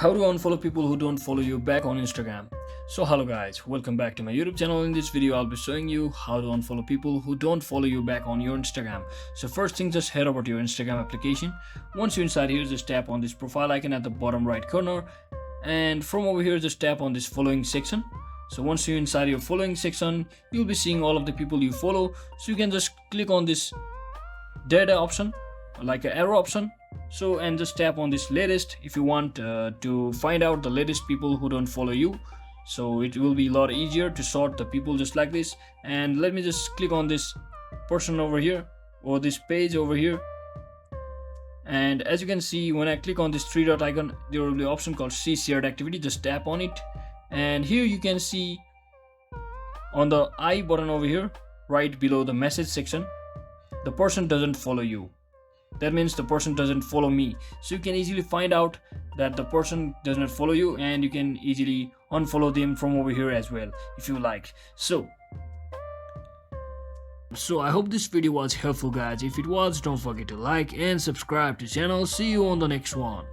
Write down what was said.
How to unfollow people who don't follow you back on Instagram. So hello guys, welcome back to my YouTube channel. In this video I'll be showing you how to unfollow people who don't follow you back on your Instagram. So first thing, just head over to your Instagram application. Once you're inside here, just tap on this profile icon at the bottom right corner, and from over here just tap on this following section. So once you're inside your following section, you'll be seeing all of the people you follow. So you can just click on this data option, like an arrow option, and just tap on this latest if you want to find out the latest people who don't follow you. So it will be a lot easier to sort the people just like this. And let me just click on this person over here, or this page over here, and as you can see, when I click on this three dot icon, there will be an option called see shared activity. Just tap on it, and here you can see on the I button over here, right below the message section, the person doesn't follow you. That means the person doesn't follow me. So you can easily find out that the person does not follow you, and you can easily unfollow them from over here as well if you like. So I hope this video was helpful guys. If it was, don't forget to like and subscribe to the channel. See you on the next one.